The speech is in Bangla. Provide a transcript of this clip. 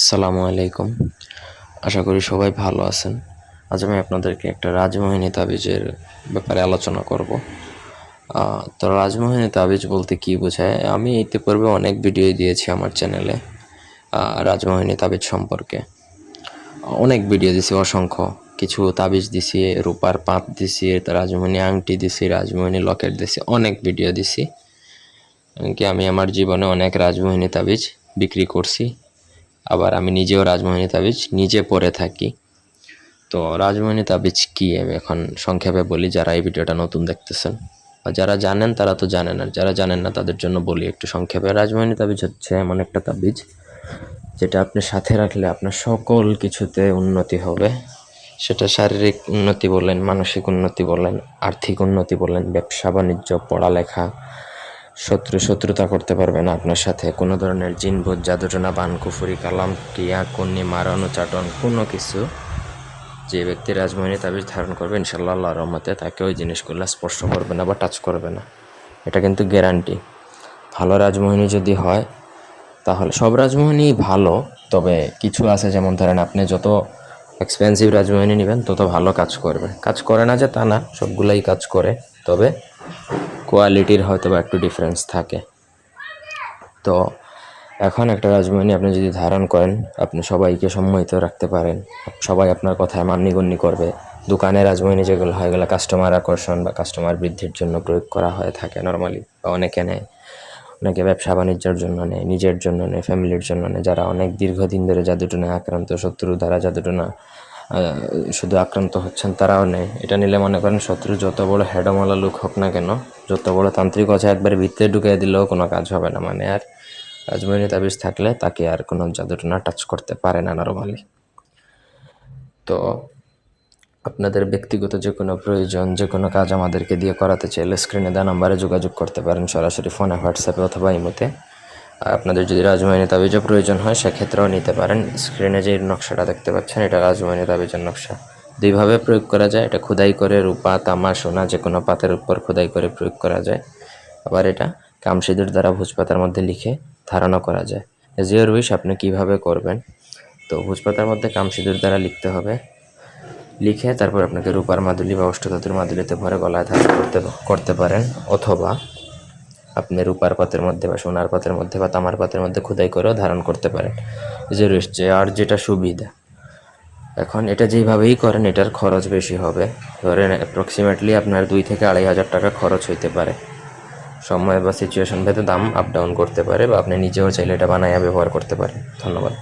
আসসালামু আলাইকুম। আশা করি সবাই ভালো আছেন। আজ আমি আপনাদেরকে একটা রাজমোহিনী তাবিজের ব্যাপারে আলোচনা করব। তো রাজমোহিনী তাবিজ বলতে কী বোঝায়? আমি ইতিপূর্বে অনেক ভিডিও দিয়েছি আমার চ্যানেলে রাজমোহিনী তাবিজ সম্পর্কে। অনেক ভিডিও দিছি, অসংখ্য। কিছু তাবিজ দিছি, রূপার পাত দিছি, রাজমোহিনী আংটি দিছি, রাজমোহিনী লকেট দিছি, অনেক ভিডিও দিছি। এমনকি আমি আমার জীবনে অনেক রাজমোহিনী তাবিজ বিক্রি করছি। আবার আমি নিজেও রাজমোহিনী তাবিজ নিজে পরে থাকি। তো রাজমোহিনী তাবিজ কি আমি এখন সংক্ষেপে বলি, যারা এই ভিডিওটা নতুন দেখতেছেন। আর যারা জানেন তারা তো জানেন, আর যারা জানেন না তাদের জন্য বলি একটু সংক্ষেপে। রাজমোহিনী তাবিজ হচ্ছে এমন একটা তাবিজ যেটা আপনি সাথে রাখলে আপনার সকল কিছুতে উন্নতি হবে। সেটা শারীরিক উন্নতি বলেন, মানসিক উন্নতি বলেন, আর্থিক উন্নতি বলেন, ব্যবসা বাণিজ্য, পড়ালেখা। শত্রুতা করতে পারবে না আপনার সাথে। কোনো ধরনের জিনভূত, জাদুটোনা, বানকুফুরি, কালাম, টিয়া, কন্নি, মারানো, চাটন, কোনো কিছু যে ব্যক্তি রাজমোহিনী তাবিজ ধারণ করবে ইনশাআল্লাহ আল্লাহর রহমতে তাকে ওই জিনিসগুলো স্পর্শ করবে না বা টাচ করবে না। এটা কিন্তু গ্যারান্টি। ভালো রাজমোহিনী যদি হয় তাহলে সব রাজমোহিনী ভালো, তবে কিছু আছে, যেমন ধরেন আপনি যত এক্সপেন্সিভ রাজমোহিনী নেবেন তত ভালো কাজ করবে। কাজ করে না যে তা না, সবগুলাই কাজ করে, তবে কোয়ালিটির হয়তো বা একটু ডিফারেন্স থাকে। তো এখন একটা রাজমোহিনী আপনি যদি ধারণ করেন, আপনি সবাইকে সম্মোহিত রাখতে পারেন, সবাই আপনার কথায় মান্যগণ্য করবে। দোকানে রাজমোহিনী যেগুলো হয় এগুলো কাস্টমার আকর্ষণ বা কাস্টমার বৃদ্ধির জন্য প্রয়োগ করা হয়ে থাকে নর্মালি, বা অনেকে নেয়, অনেকে ব্যবসা বাণিজ্যের জন্য নেয়, নিজের জন্য নেয়, ফ্যামিলির জন্য নেয়। যারা অনেক দীর্ঘদিন ধরে জাদুটোনায় আক্রান্ত, শত্রু দ্বারা জাদুটোনা শুধু আক্রান্ত হচ্ছেন তারাও নেয়। এটা নিলে মনে করেন শত্রু যত বড় হেডমালা লোক হোক না কেন, যত বড় তান্ত্রিক আছে, একবার ভিতরে ঢুকিয়ে দিলেও কোনো কাজ হবে না। মানে আর রাজমোহিনী তাবিজ থাকলে তাকে আর কোনো জাদুটোনা টাচ করতে পারে না নরমালি। তো আপনাদের ব্যক্তিগত যে কোনো প্রয়োজন, যে কোনো কাজ আমাদেরকে দিয়ে করাতে চাইলে স্ক্রিনে দেওয়া নাম্বারে যোগাযোগ করতে পারেন, সরাসরি ফোনে, হোয়াটসঅ্যাপে অথবা ইমোতে। আর আপনাদের যদি রাজমোহিনী তাবিজের প্রয়োজন হয় সেক্ষেত্রেও নিতে পারেন। স্ক্রিনে যে নকশাটা দেখতে পাচ্ছেন এটা রাজমোহিনী তাবিজের নকশা। দুইভাবে প্রয়োগ করা যায়। এটা খোদাই করে রূপা, তামা, সোনা যে কোনো পাতের উপর খোদাই করে প্রয়োগ করা যায়। আবার এটা কামসিঁদুর দ্বারা ভোজপাতার মধ্যে লিখে ধারণা করা যায়। এজ ইউর উইশ, আপনি কীভাবে করবেন। তো ভোজপাতার মধ্যে কামসিঁদুর দ্বারা লিখতে হবে, লিখে তারপর আপনাকে রূপার মাদুলি বা অষ্টধাতুর মাদুলিতে ভরে গলায় ধারণ করতে পারেন, অথবা আপনি রূপার পাতের মধ্যে বা সোনার পাতের মধ্যে বা তামার পাতের মধ্যে খোদাই করেও ধারণ করতে পারেন। যে রয়েছে আর যেটা সুবিধা। এখন এটা যেইভাবেই করেন এটার খরচ বেশি হবে। ধরেন অ্যাপ্রক্সিমেটলি আপনার 2 থেকে 2,500 টাকা খরচ হইতে পারে। সময় বা সিচুয়েশন ভেদে দাম আপ ডাউন করতে পারে, বা আপনি নিজেও চাইলে এটা বানাইয়া ব্যবহার করতে পারেন। ধন্যবাদ।